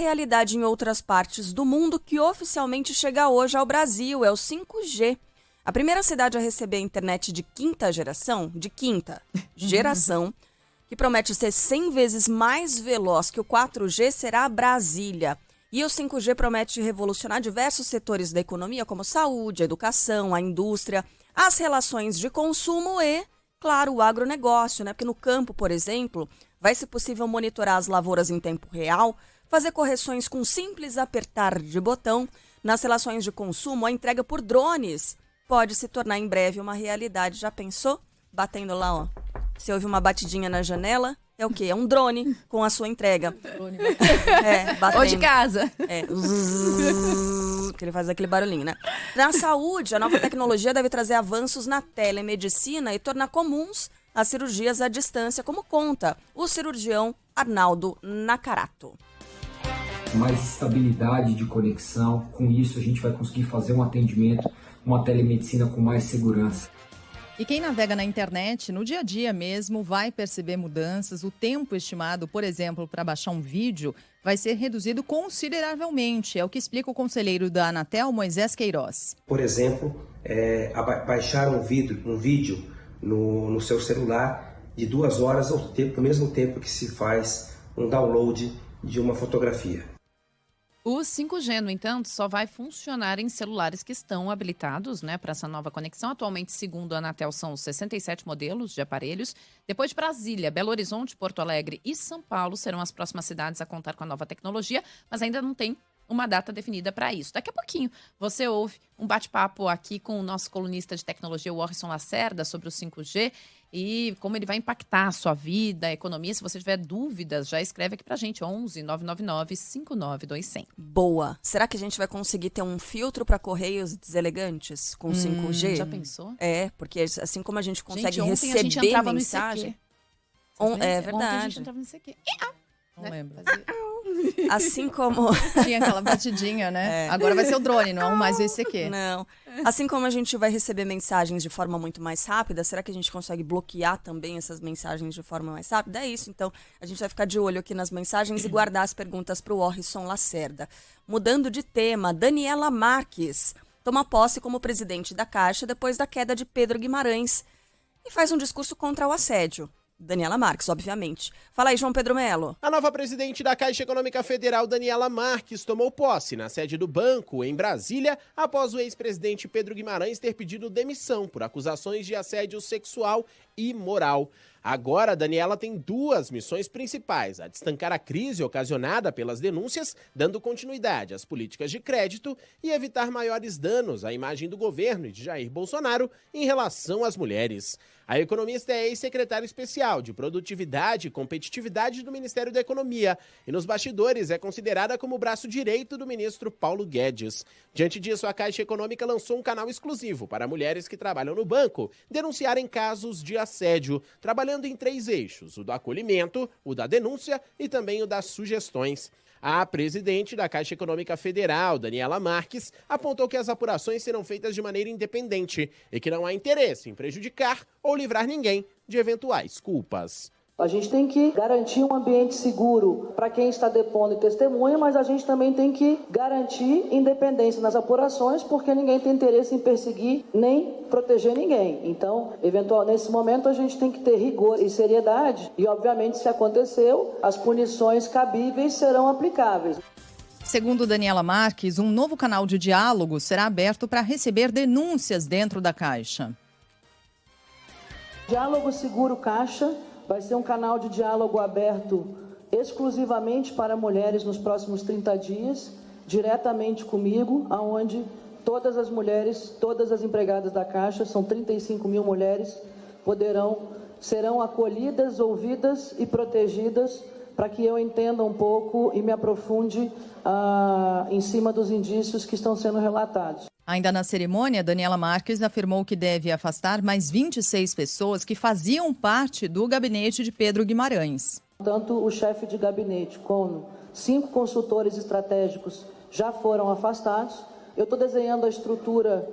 realidade em outras partes do mundo que oficialmente chega hoje ao Brasil, é o 5G. A primeira cidade a receber a internet de quinta geração, que promete ser 100 vezes mais veloz que o 4G, será Brasília. E o 5G promete revolucionar diversos setores da economia, como saúde, a educação, a indústria, as relações de consumo e, claro, o agronegócio, né? Porque no campo, por exemplo, vai ser possível monitorar as lavouras em tempo real, fazer correções com simples apertar de botão. Nas relações de consumo, a entrega por drones pode se tornar em breve uma realidade. Já pensou? Batendo lá, ó. Você ouve uma batidinha na janela, é o quê? É um drone com a sua entrega. Batendo. Ou de casa. Que ele faz aquele barulhinho, né? Na saúde, a nova tecnologia deve trazer avanços na telemedicina e tornar comuns as cirurgias à distância, como conta o cirurgião Arnaldo Nakarato. Mais estabilidade de conexão, com isso a gente vai conseguir fazer um atendimento, uma telemedicina com mais segurança. E quem navega na internet, no dia a dia mesmo, vai perceber mudanças. O tempo estimado, por exemplo, para baixar um vídeo, vai ser reduzido consideravelmente. É o que explica o conselheiro da Anatel, Moisés Queiroz. Por exemplo, baixar um vídeo no seu celular de 2 horas ao mesmo tempo que se faz um download de uma fotografia. O 5G, no entanto, só vai funcionar em celulares que estão habilitados, né, para essa nova conexão. Atualmente, segundo a Anatel, são 67 modelos de aparelhos. Depois de Brasília, Belo Horizonte, Porto Alegre e São Paulo serão as próximas cidades a contar com a nova tecnologia, mas ainda não tem uma data definida para isso. Daqui a pouquinho você ouve um bate-papo aqui com o nosso colunista de tecnologia, o Orson Lacerda, sobre o 5G e como ele vai impactar a sua vida, a economia. Se você tiver dúvidas, já escreve aqui pra gente, 11 999 59200. Boa. Será que a gente vai conseguir ter um filtro para correios deselegantes com 5G? Já pensou? É, porque assim como a gente consegue ontem receber a gente entrava mensagem... É verdade. Ontem a gente entrava no ICQ. Não lembro. Assim como... Tinha aquela batidinha, né? Agora vai ser o drone, não mais o ICQ. Não. Assim como a gente vai receber mensagens de forma muito mais rápida, será que a gente consegue bloquear também essas mensagens de forma mais rápida? É isso, então a gente vai ficar de olho aqui nas mensagens e guardar as perguntas para o Orson Lacerda. Mudando de tema, Daniela Marques toma posse como presidente da Caixa depois da queda de Pedro Guimarães e faz um discurso contra o assédio. Daniela Marques, obviamente. Fala aí, João Pedro Melo. A nova presidente da Caixa Econômica Federal, Daniela Marques, tomou posse na sede do banco, em Brasília, após o ex-presidente Pedro Guimarães ter pedido demissão por acusações de assédio sexual e moral. Agora, Daniela tem 2 missões principais: a de estancar a crise ocasionada pelas denúncias, dando continuidade às políticas de crédito e evitar maiores danos à imagem do governo e de Jair Bolsonaro em relação às mulheres. A economista é ex-secretária especial de Produtividade e Competitividade do Ministério da Economia e, nos bastidores, é considerada como o braço direito do ministro Paulo Guedes. Diante disso, a Caixa Econômica lançou um canal exclusivo para mulheres que trabalham no banco denunciarem casos de assédio, trabalhando em 3 eixos: o do acolhimento, o da denúncia e também o das sugestões. A presidente da Caixa Econômica Federal, Daniela Marques, apontou que as apurações serão feitas de maneira independente e que não há interesse em prejudicar ou livrar ninguém de eventuais culpas. A gente tem que garantir um ambiente seguro para quem está depondo e testemunha, mas a gente também tem que garantir independência nas apurações, porque ninguém tem interesse em perseguir nem proteger ninguém. Então, nesse momento, a gente tem que ter rigor e seriedade e, obviamente, se aconteceu, as punições cabíveis serão aplicáveis. Segundo Daniela Marques, um novo canal de diálogo será aberto para receber denúncias dentro da Caixa. Diálogo Seguro Caixa vai ser um canal de diálogo aberto exclusivamente para mulheres nos próximos 30 dias, diretamente comigo, aonde todas as mulheres, todas as empregadas da Caixa, são 35 mil mulheres, serão acolhidas, ouvidas e protegidas para que eu entenda um pouco e me aprofunde em cima dos indícios que estão sendo relatados. Ainda na cerimônia, Daniela Marques afirmou que deve afastar mais 26 pessoas que faziam parte do gabinete de Pedro Guimarães. Tanto o chefe de gabinete como 5 consultores estratégicos já foram afastados. Eu estou desenhando a estrutura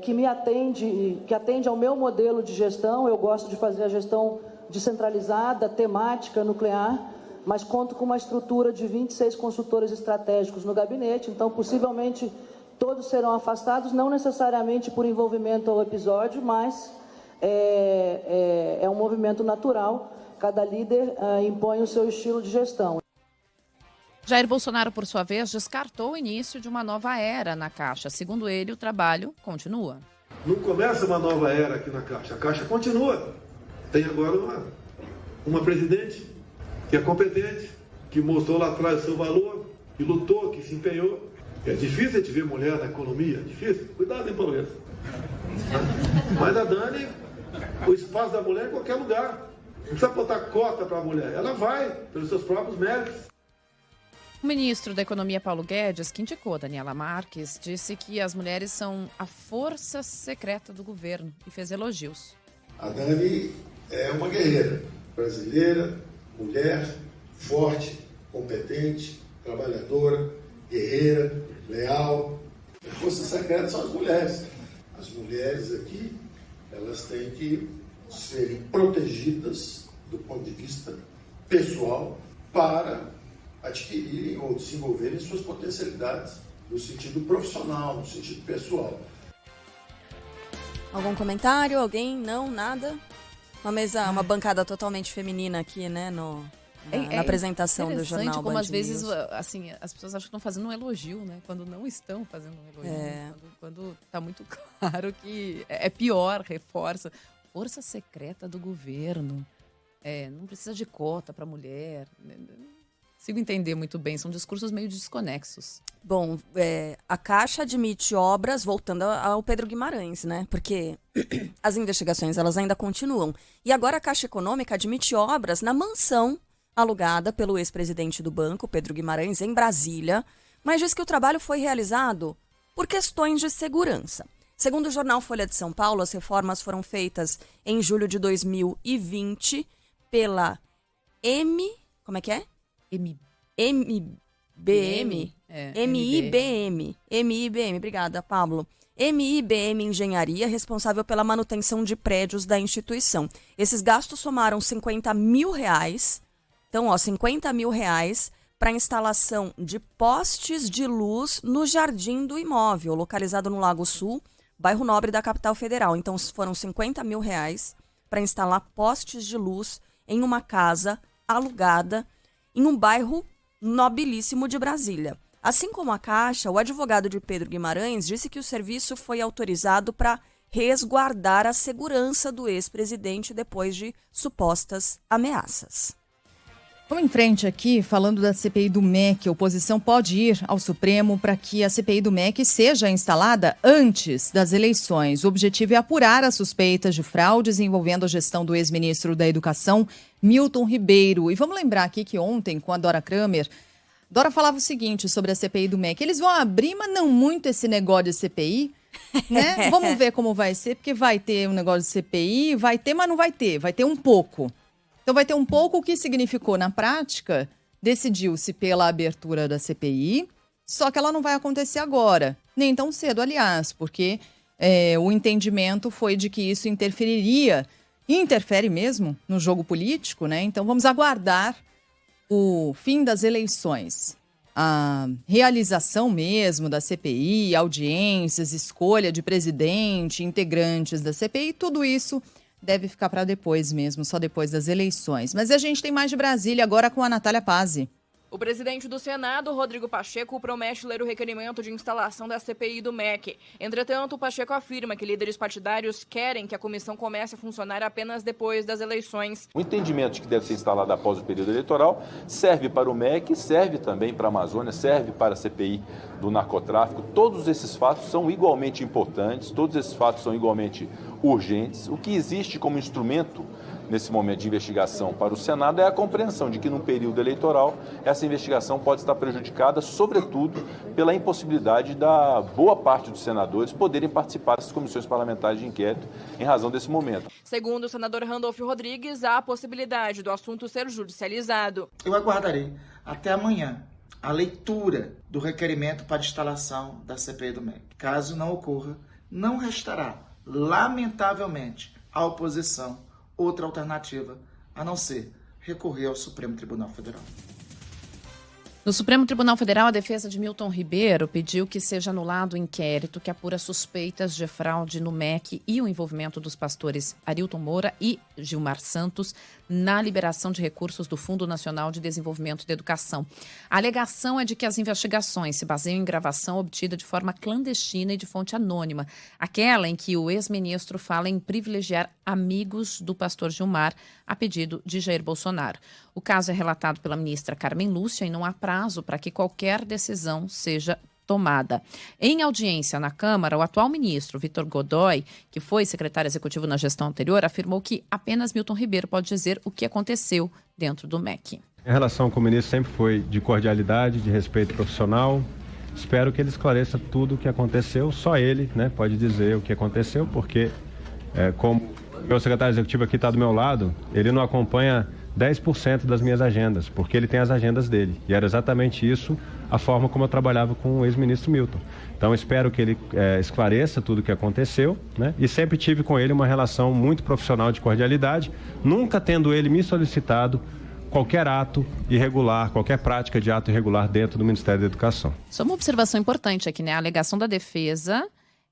que atende ao meu modelo de gestão. Eu gosto de fazer a gestão descentralizada, temática, nuclear. mas conto com uma estrutura de 26 consultores estratégicos no gabinete, então possivelmente todos serão afastados, não necessariamente por envolvimento ao episódio, mas é um movimento natural, cada líder impõe o seu estilo de gestão. Jair Bolsonaro, por sua vez, descartou o início de uma nova era na Caixa. Segundo ele, o trabalho continua. Não começa uma nova era aqui na Caixa, a Caixa continua. Tem agora uma presidente que é competente, que mostrou lá atrás o seu valor, que lutou, que se empenhou. É difícil a gente ver mulher na economia, é difícil. Cuidado, hein, Pauleta? Mas a Dani, o espaço da mulher é em qualquer lugar. Não precisa botar cota para a mulher, ela vai pelos seus próprios méritos. O ministro da Economia, Paulo Guedes, que indicou Daniela Marques, disse que as mulheres são a força secreta do governo e fez elogios. A Dani é uma guerreira brasileira, mulher, forte, competente, trabalhadora, guerreira, leal. A força secreta são as mulheres. As mulheres aqui, elas têm que serem protegidas do ponto de vista pessoal para adquirirem ou desenvolverem suas potencialidades no sentido profissional, no sentido pessoal. Algum comentário? Alguém? Não? Nada? Uma bancada totalmente feminina aqui, né, na apresentação do jornal como Band às vezes, News. Assim, as pessoas acham que estão fazendo um elogio, né, quando não estão fazendo um elogio. Né? Quando tá muito claro que é pior, reforça. Força secreta do governo. Não precisa de cota para mulher. Consigo entender muito bem, são discursos meio desconexos. Bom, a Caixa admite obras, voltando ao Pedro Guimarães, né? Porque as investigações elas ainda continuam. E agora a Caixa Econômica admite obras na mansão alugada pelo ex-presidente do banco, Pedro Guimarães, em Brasília, mas diz que o trabalho foi realizado por questões de segurança. Segundo o jornal Folha de São Paulo, as reformas foram feitas em julho de 2020 pela Como é que é? MIBM, obrigada, Pablo. MIBM Engenharia, responsável pela manutenção de prédios da instituição. Esses gastos somaram 50 mil reais. Então, 50 mil reais para a instalação de postes de luz no jardim do imóvel, localizado no Lago Sul, bairro Nobre da capital federal. Então, foram 50 mil reais para instalar postes de luz em uma casa alugada em um bairro nobilíssimo de Brasília. Assim como a Caixa, o advogado de Pedro Guimarães disse que o serviço foi autorizado para resguardar a segurança do ex-presidente depois de supostas ameaças. Vamos em frente aqui, falando da CPI do MEC. A oposição pode ir ao Supremo para que a CPI do MEC seja instalada antes das eleições. O objetivo é apurar as suspeitas de fraudes envolvendo a gestão do ex-ministro da Educação, Milton Ribeiro. E vamos lembrar aqui que ontem, com a Dora Kramer, Dora falava o seguinte sobre a CPI do MEC. Eles vão abrir, mas não muito esse negócio de CPI, né? Vamos ver como vai ser, porque vai ter um negócio de CPI, vai ter, mas não vai ter um pouco. Então vai ter um pouco. O que significou na prática, decidiu-se pela abertura da CPI, só que ela não vai acontecer agora, nem tão cedo, aliás, porque o entendimento foi de que isso interfere mesmo no jogo político, né? Então vamos aguardar o fim das eleições, a realização mesmo da CPI, audiências, escolha de presidente, integrantes da CPI, tudo isso deve ficar para depois mesmo, só depois das eleições. Mas a gente tem mais de Brasília agora com a Natália Pazzi. O presidente do Senado, Rodrigo Pacheco, promete ler o requerimento de instalação da CPI do MEC. Entretanto, Pacheco afirma que líderes partidários querem que a comissão comece a funcionar apenas depois das eleições. O entendimento de que deve ser instalado após o período eleitoral serve para o MEC, serve também para a Amazônia, serve para a CPI do narcotráfico. Todos esses fatos são igualmente importantes, todos esses fatos são igualmente urgentes. O que existe como instrumento nesse momento de investigação para o Senado é a compreensão de que, num período eleitoral, essa investigação pode estar prejudicada, sobretudo, pela impossibilidade da boa parte dos senadores poderem participar dessas comissões parlamentares de inquérito em razão desse momento. Segundo o senador Randolfo Rodrigues, há a possibilidade do assunto ser judicializado. Eu aguardarei até amanhã a leitura do requerimento para instalação da CPI do MEC. Caso não ocorra, não restará, lamentavelmente, à oposição outra alternativa, a não ser recorrer ao Supremo Tribunal Federal. No Supremo Tribunal Federal, a defesa de Milton Ribeiro pediu que seja anulado o inquérito que apura suspeitas de fraude no MEC e o envolvimento dos pastores Arilton Moura e Gilmar Santos na liberação de recursos do Fundo Nacional de Desenvolvimento da Educação. A alegação é de que as investigações se baseiam em gravação obtida de forma clandestina e de fonte anônima, aquela em que o ex-ministro fala em privilegiar amigos do pastor Gilmar a pedido de Jair Bolsonaro. O caso é relatado pela ministra Carmen Lúcia e não há prazo para que qualquer decisão seja tomada. Em audiência na Câmara, o atual ministro, Vitor Godoy, que foi secretário executivo na gestão anterior, afirmou que apenas Milton Ribeiro pode dizer o que aconteceu dentro do MEC. A relação com o ministro sempre foi de cordialidade, de respeito profissional. Espero que ele esclareça tudo o que aconteceu. Só ele, pode dizer o que aconteceu, porque como o meu secretário executivo aqui está do meu lado, ele não acompanha 10% das minhas agendas, porque ele tem as agendas dele. E era exatamente isso a forma como eu trabalhava com o ex-ministro Milton. Então, espero que ele esclareça tudo o que aconteceu, E sempre tive com ele uma relação muito profissional de cordialidade, nunca tendo ele me solicitado qualquer ato irregular, qualquer prática de ato irregular dentro do Ministério da Educação. Só uma observação importante aqui, A alegação da defesa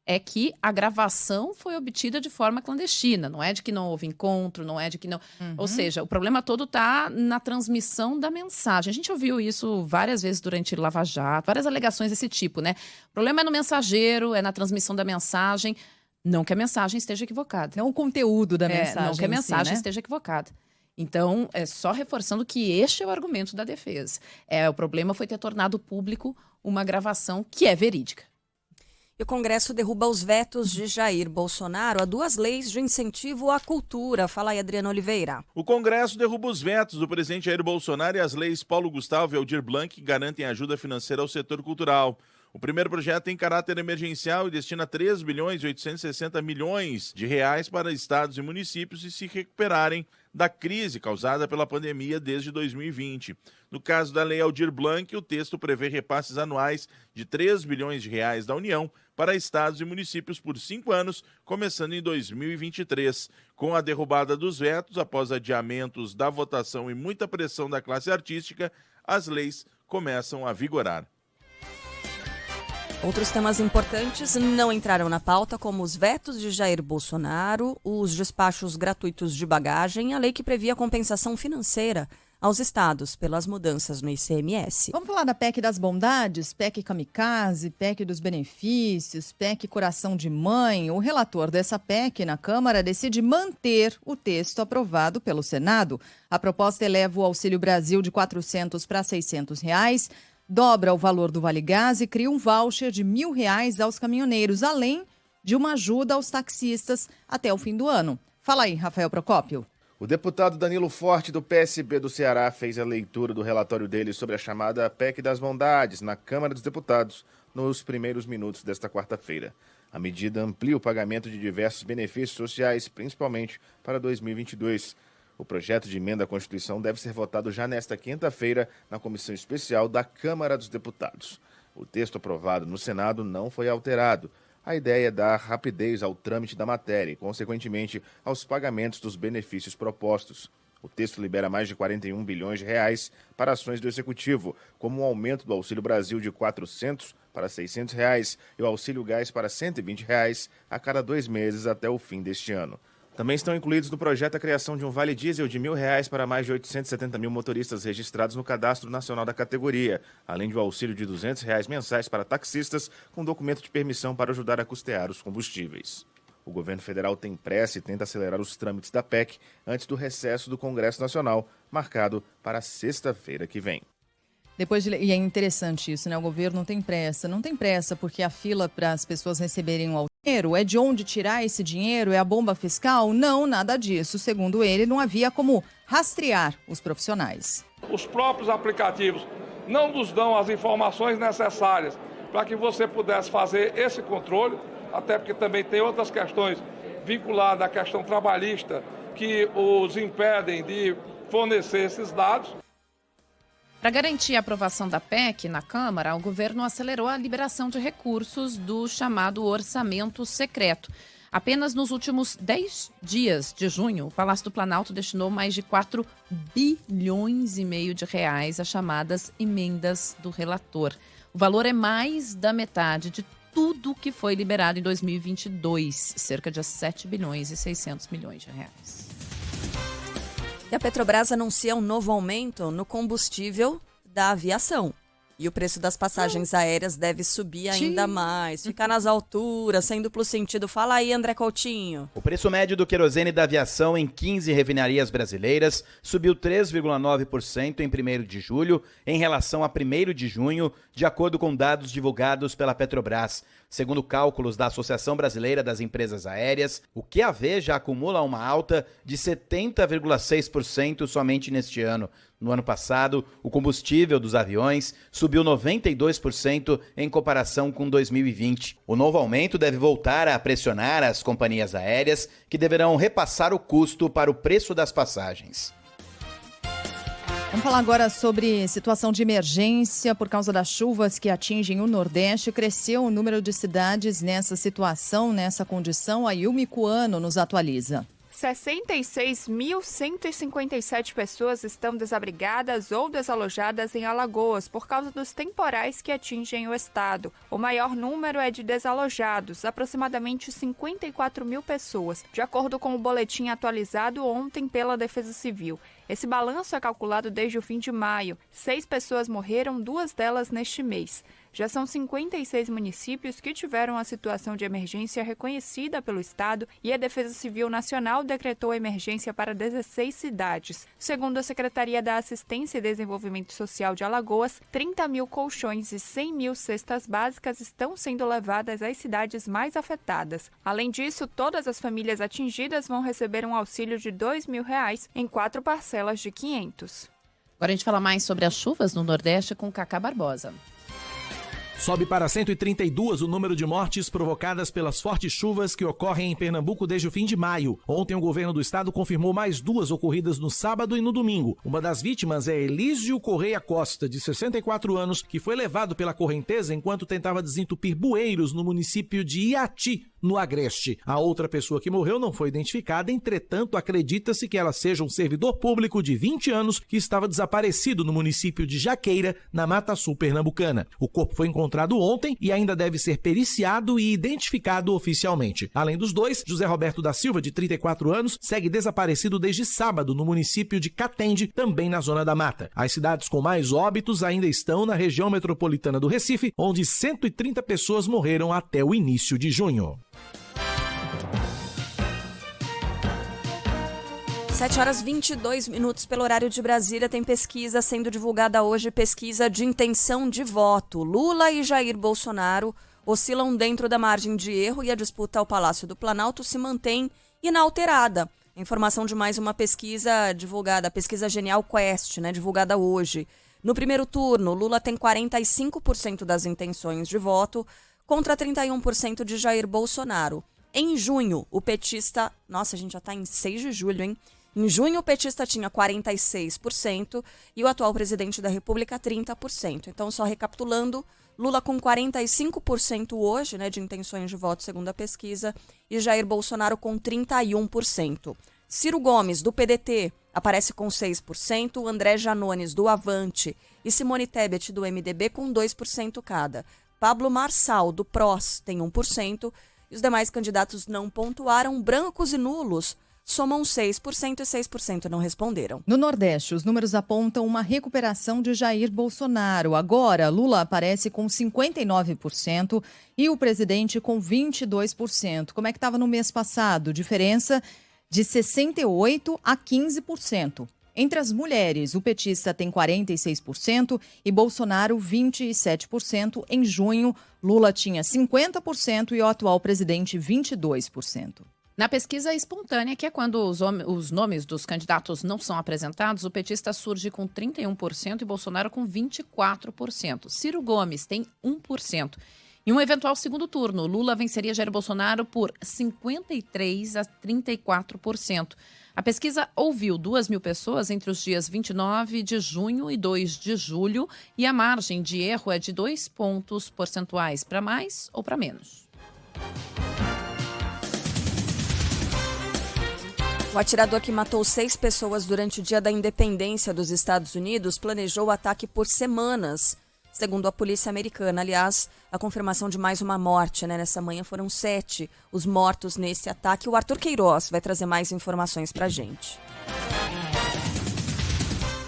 é que a gravação foi obtida de forma clandestina, não é de que não houve encontro, não é de que não... Ou seja, o problema todo está na transmissão da mensagem. A gente ouviu isso várias vezes durante Lava Jato, várias alegações desse tipo, O problema é no mensageiro, é na transmissão da mensagem, não que a mensagem esteja equivocada. Não o conteúdo da mensagem. Não que a mensagem esteja equivocada. Então, é só reforçando que este é o argumento da defesa. O problema foi ter tornado público uma gravação que é verídica. E o Congresso derruba os vetos de Jair Bolsonaro a 2 leis de incentivo à cultura. Fala aí, Adriano Oliveira. O Congresso derruba os vetos do presidente Jair Bolsonaro e as leis Paulo Gustavo e Aldir Blanc que garantem ajuda financeira ao setor cultural. O primeiro projeto tem caráter emergencial e destina 3 bilhões e 860 milhões de reais para estados e municípios se recuperarem da crise causada pela pandemia desde 2020. No caso da Lei Aldir Blanc, o texto prevê repasses anuais de 3 bilhões de reais da União para estados e municípios por 5 anos, começando em 2023. Com a derrubada dos vetos, após adiamentos da votação e muita pressão da classe artística, as leis começam a vigorar. Outros temas importantes não entraram na pauta, como os vetos de Jair Bolsonaro, os despachos gratuitos de bagagem e a lei que previa compensação financeira aos estados pelas mudanças no ICMS. Vamos falar da PEC das bondades, PEC kamikaze, PEC dos benefícios, PEC coração de mãe. O relator dessa PEC na Câmara decide manter o texto aprovado pelo Senado. A proposta eleva o Auxílio Brasil de R$ 400 para R$ 600, dobra o valor do Vale Gás e cria um voucher de R$ 1.000 aos caminhoneiros, além de uma ajuda aos taxistas até o fim do ano. Fala aí, Rafael Procópio. O deputado Danilo Forte, do PSB do Ceará, fez a leitura do relatório dele sobre a chamada PEC das Bondades na Câmara dos Deputados nos primeiros minutos desta quarta-feira. A medida amplia o pagamento de diversos benefícios sociais, principalmente para 2022. O projeto de emenda à Constituição deve ser votado já nesta quinta-feira na Comissão Especial da Câmara dos Deputados. O texto aprovado no Senado não foi alterado. A ideia é dar rapidez ao trâmite da matéria e, consequentemente, aos pagamentos dos benefícios propostos. O texto libera mais de 41 bilhões de reais para ações do Executivo, como o aumento do Auxílio Brasil de R$ 400 para R$ 600 e o Auxílio Gás para R$ 120 a cada 2 meses até o fim deste ano. Também estão incluídos no projeto a criação de um vale diesel de R$ 1.000 para mais de 870 mil motoristas registrados no Cadastro Nacional da categoria, além de um auxílio de R$ 200 mensais para taxistas com documento de permissão para ajudar a custear os combustíveis. O governo federal tem pressa e tenta acelerar os trâmites da PEC antes do recesso do Congresso Nacional, marcado para sexta-feira que vem. E é interessante isso, O governo não tem pressa porque a fila para as pessoas receberem o dinheiro é de onde tirar esse dinheiro, é a bomba fiscal? Não, nada disso. Segundo ele, não havia como rastrear os profissionais. Os próprios aplicativos não nos dão as informações necessárias para que você pudesse fazer esse controle, até porque também tem outras questões vinculadas à questão trabalhista que os impedem de fornecer esses dados. Para garantir a aprovação da PEC na Câmara, o governo acelerou a liberação de recursos do chamado orçamento secreto. Apenas nos últimos 10 dias de junho, o Palácio do Planalto destinou mais de 4,5 bilhões de reais às chamadas emendas do relator. O valor é mais da metade de tudo que foi liberado em 2022, cerca de 7 bilhões e 600 milhões de reais. E a Petrobras anuncia um novo aumento no combustível da aviação. E o preço das passagens aéreas deve subir ainda mais, ficar nas alturas, sem duplo sentido. Fala aí, André Coutinho. O preço médio do querosene da aviação em 15 refinarias brasileiras subiu 3,9% em 1º de julho em relação a 1º de junho, de acordo com dados divulgados pela Petrobras. Segundo cálculos da Associação Brasileira das Empresas Aéreas, o QAV já acumula uma alta de 70,6% somente neste ano. No ano passado, o combustível dos aviões subiu 92% em comparação com 2020. O novo aumento deve voltar a pressionar as companhias aéreas, que deverão repassar o custo para o preço das passagens. Vamos falar agora sobre situação de emergência por causa das chuvas que atingem o Nordeste. Cresceu o número de cidades nessa situação, nessa condição. A Yumi Cuano nos atualiza. 66.157 pessoas estão desabrigadas ou desalojadas em Alagoas por causa dos temporais que atingem o estado. O maior número é de desalojados, aproximadamente 54 mil pessoas, de acordo com o boletim atualizado ontem pela Defesa Civil. Esse balanço é calculado desde o fim de maio. 6 pessoas morreram, 2 delas neste mês. Já são 56 municípios que tiveram a situação de emergência reconhecida pelo Estado e a Defesa Civil Nacional decretou emergência para 16 cidades. Segundo a Secretaria da Assistência e Desenvolvimento Social de Alagoas, 30 mil colchões e 100 mil cestas básicas estão sendo levadas às cidades mais afetadas. Além disso, todas as famílias atingidas vão receber um auxílio de R$ 2.000 em 4 parcelas de 500. Agora a gente fala mais sobre as chuvas no Nordeste com Cacá Barbosa. Sobe para 132 o número de mortes provocadas pelas fortes chuvas que ocorrem em Pernambuco desde o fim de maio. Ontem o governo do estado confirmou mais 2 ocorridas no sábado e no domingo. Uma das vítimas é Elísio Correia Costa, de 64 anos, que foi levado pela correnteza enquanto tentava desentupir bueiros no município de Iati, no Agreste. A outra pessoa que morreu não foi identificada, entretanto acredita-se que ela seja um servidor público de 20 anos que estava desaparecido no município de Jaqueira, na Mata Sul pernambucana. O corpo foi encontrado ontem e ainda deve ser periciado e identificado oficialmente. Além dos dois, José Roberto da Silva, de 34 anos, segue desaparecido desde sábado no município de Catende, também na Zona da Mata. As cidades com mais óbitos ainda estão na região metropolitana do Recife, onde 130 pessoas morreram até o início de junho. 7h22 pelo horário de Brasília. Tem pesquisa sendo divulgada hoje, pesquisa de intenção de voto. Lula e Jair Bolsonaro oscilam dentro da margem de erro e a disputa ao Palácio do Planalto se mantém inalterada. Informação de mais uma pesquisa divulgada, a pesquisa Genial Quest, divulgada hoje. No primeiro turno, Lula tem 45% das intenções de voto contra 31% de Jair Bolsonaro. Em junho, o petista... Nossa, a gente já está em 6 de julho, hein? Em junho, o petista tinha 46% e o atual presidente da República, 30%. Então, só recapitulando, Lula com 45% hoje, de intenções de voto, segundo a pesquisa, e Jair Bolsonaro com 31%. Ciro Gomes, do PDT, aparece com 6%, André Janones, do Avante, e Simone Tebet, do MDB, com 2% cada. Pablo Marçal, do PROS, tem 1%, e os demais candidatos não pontuaram. Brancos e nulos somam 6% e 6% não responderam. No Nordeste, os números apontam uma recuperação de Jair Bolsonaro. Agora, Lula aparece com 59% e o presidente com 22%. Como é que estava no mês passado? Diferença de 68% a 15%. Entre as mulheres, o petista tem 46% e Bolsonaro 27%. Em junho, Lula tinha 50% e o atual presidente 22%. Na pesquisa espontânea, que é quando os nomes dos candidatos não são apresentados, o petista surge com 31% e Bolsonaro com 24%. Ciro Gomes tem 1%. Em um eventual segundo turno, Lula venceria Jair Bolsonaro por 53% a 34%. A pesquisa ouviu 2.000 pessoas entre os dias 29 de junho e 2 de julho e a margem de erro é de 2 pontos percentuais para mais ou para menos. O atirador que matou 6 pessoas durante o Dia da Independência dos Estados Unidos planejou o ataque por semanas, segundo a polícia americana. Aliás, a confirmação de mais uma morte, nessa manhã foram 7 os mortos nesse ataque. O Arthur Queiroz vai trazer mais informações pra gente.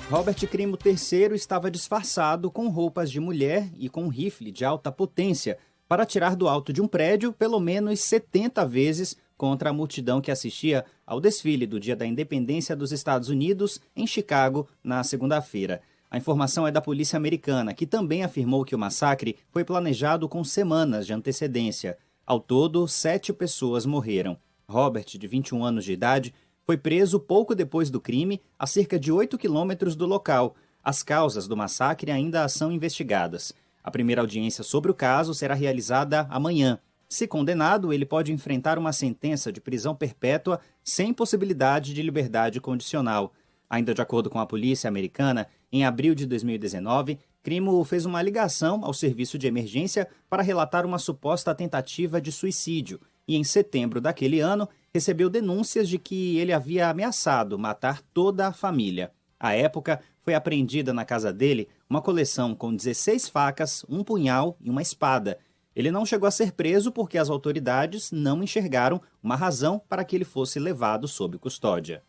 Robert Crimo III estava disfarçado com roupas de mulher e com um rifle de alta potência para atirar do alto de um prédio pelo menos 70 vezes contra a multidão que assistia ao desfile do Dia da Independência dos Estados Unidos em Chicago na segunda-feira. A informação é da polícia americana, que também afirmou que o massacre foi planejado com semanas de antecedência. Ao todo, 7 pessoas morreram. Robert, de 21 anos de idade, foi preso pouco depois do crime, a cerca de 8 quilômetros do local. As causas do massacre ainda são investigadas. A primeira audiência sobre o caso será realizada amanhã. Se condenado, ele pode enfrentar uma sentença de prisão perpétua sem possibilidade de liberdade condicional. Ainda de acordo com a polícia americana, em abril de 2019, Crimo fez uma ligação ao serviço de emergência para relatar uma suposta tentativa de suicídio e, em setembro daquele ano, recebeu denúncias de que ele havia ameaçado matar toda a família. À época, foi apreendida na casa dele uma coleção com 16 facas, um punhal e uma espada. Ele não chegou a ser preso porque as autoridades não enxergaram uma razão para que ele fosse levado sob custódia.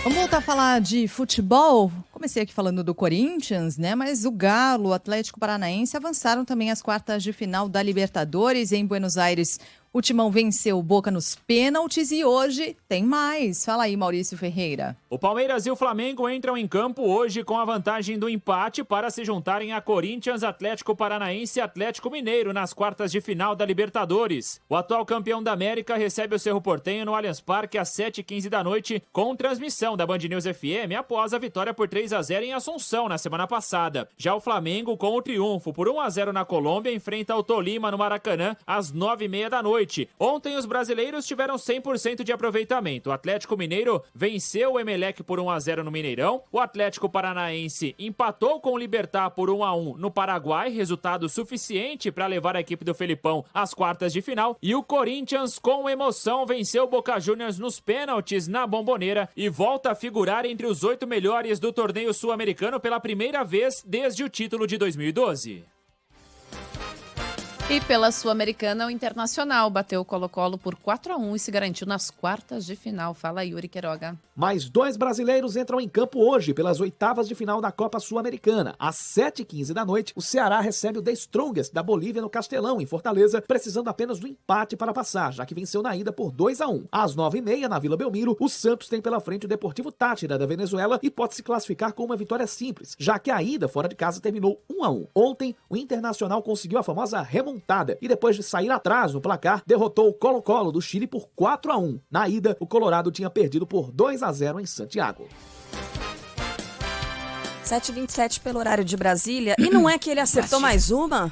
Vamos voltar a falar de futebol? Comecei aqui falando do Corinthians, mas o Galo, o Atlético Paranaense avançaram também às quartas de final da Libertadores em Buenos Aires. O Timão venceu o Boca nos pênaltis e hoje tem mais. Fala aí, Maurício Ferreira. O Palmeiras e o Flamengo entram em campo hoje com a vantagem do empate para se juntarem a Corinthians, Atlético Paranaense e Atlético Mineiro nas quartas de final da Libertadores. O atual campeão da América recebe o Cerro Porteño no Allianz Parque às 7h15 da noite com transmissão da Band News FM após a vitória por 3-0 em Assunção na semana passada. Já o Flamengo, com o triunfo por 1-0 na Colômbia, enfrenta o Tolima no Maracanã às 9h30 da noite. Ontem os brasileiros tiveram 100% de aproveitamento. O Atlético Mineiro venceu o Emelec por 1-0 no Mineirão. O Atlético Paranaense empatou com o Libertad por 1-1 no Paraguai, resultado suficiente para levar a equipe do Felipão às quartas de final. E o Corinthians, com emoção, venceu o Boca Juniors nos pênaltis na Bombonera e volta a figurar entre os 8 melhores do torneio sul-americano pela primeira vez desde o título de 2012. E pela Sul-Americana, o Internacional bateu o Colo-Colo por 4-1 e se garantiu nas quartas de final. Fala, Yuri Queiroga. Mais 2 brasileiros entram em campo hoje pelas oitavas de final da Copa Sul-Americana. Às 7h15 da noite, o Ceará recebe o The Strongest da Bolívia no Castelão, em Fortaleza, precisando apenas do empate para passar, já que venceu na ida por 2-1. Às 9h30, na Vila Belmiro, o Santos tem pela frente o Deportivo Táchira da Venezuela e pode se classificar com uma vitória simples, já que a ida fora de casa terminou 1-1. Ontem, o Internacional conseguiu a famosa remontada e depois de sair atrás no placar, derrotou o Colo-Colo do Chile por 4-1. Na ida, o Colorado tinha perdido por 2-0 em Santiago. 7h27 pelo horário de Brasília. E não é que ele acertou mais uma?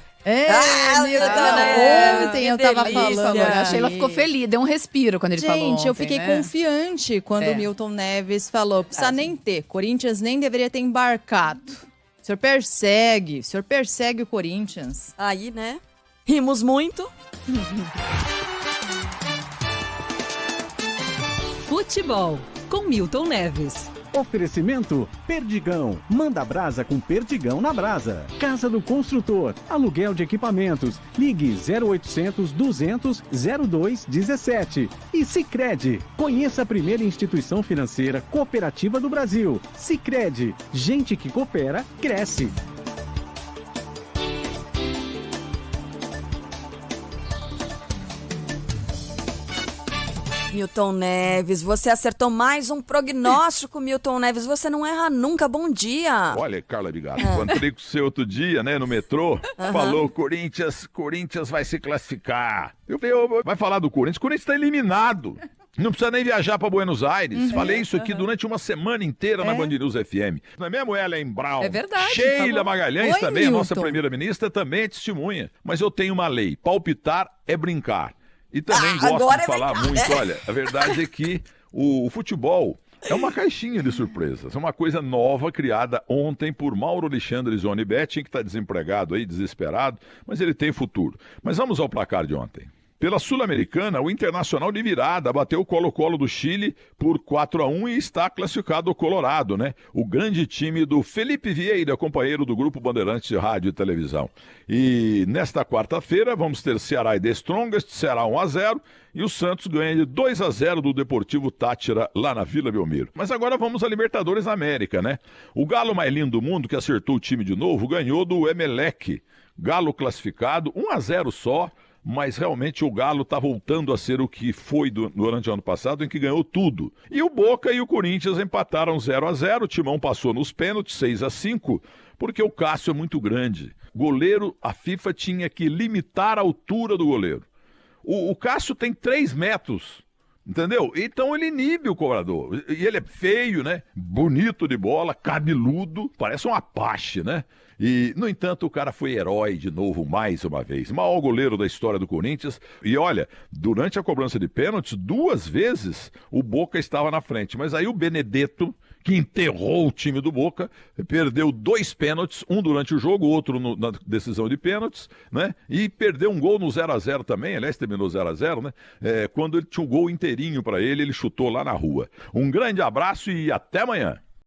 Ontem eu tava falando. A Sheila ficou feliz, deu um respiro quando ele falou. Gente, eu fiquei confiante quando o Milton Neves falou. Precisa nem ter. Corinthians nem deveria ter embarcado. O senhor persegue o Corinthians. Aí, rimos muito. Futebol, com Milton Neves. Oferecimento Perdigão. Manda brasa com Perdigão na brasa. Casa do Construtor. Aluguel de equipamentos. Ligue 0800 200 0217. E Sicredi. Conheça a primeira instituição financeira cooperativa do Brasil. Sicredi. Gente que coopera, cresce. Milton Neves, você acertou mais um prognóstico, Milton Neves. Você não erra nunca. Bom dia. Olha, Carla de Gato, encontrei com você outro dia, no metrô, falou Corinthians vai se classificar. Eu falei, vai falar do Corinthians? O Corinthians está eliminado. Não precisa nem viajar para Buenos Aires. Falei isso aqui durante uma semana inteira na Band News FM. Não é mesmo, Ellen Brown? É verdade. Sheila Magalhães também, Milton. a nossa primeira-ministra, também é testemunha. Mas eu tenho uma lei, palpitar é brincar. E também gosto de falar muito, olha, a verdade é que o futebol é uma caixinha de surpresas, é uma coisa nova criada ontem por Mauro Alexandre Zonibet, que está desempregado aí, desesperado, mas ele tem futuro. Mas vamos ao placar de ontem. Pela Sul-Americana, o Internacional de virada bateu o Colo-Colo do Chile por 4-1 e está classificado o Colorado, né? O grande time do Felipe Vieira, companheiro do Grupo Bandeirantes de Rádio e Televisão. E nesta quarta-feira vamos ter Ceará e The Strongest, Ceará 1-0 e o Santos ganha de 2-0 do Deportivo Táchira lá na Vila Belmiro. Mas agora vamos à Libertadores América, né? O galo mais lindo do mundo, que acertou o time de novo, ganhou do Emelec. Galo classificado, 1-0 só. Mas realmente o Galo está voltando a ser o que foi durante o ano passado, em que ganhou tudo. E o Boca e o Corinthians empataram 0-0, o Timão passou nos pênaltis, 6-5, porque o Cássio é muito grande. Goleiro, a FIFA tinha que limitar a altura do goleiro. O Cássio tem 3 metros, entendeu? Então ele inibe o cobrador. E ele é feio, né? Bonito de bola, cabeludo, parece um Apache, né? E, no entanto, o cara foi herói de novo, mais uma vez. Maior goleiro da história do Corinthians. E olha, durante a cobrança de pênaltis, 2 vezes o Boca estava na frente. Mas aí o Benedetto, que enterrou o time do Boca, perdeu 2 pênaltis, um durante o jogo, outro na decisão de pênaltis, né? E perdeu um gol no 0-0 também, aliás, terminou 0-0, né? Quando ele tinha o gol inteirinho para ele, ele chutou lá na rua. Um grande abraço e até amanhã.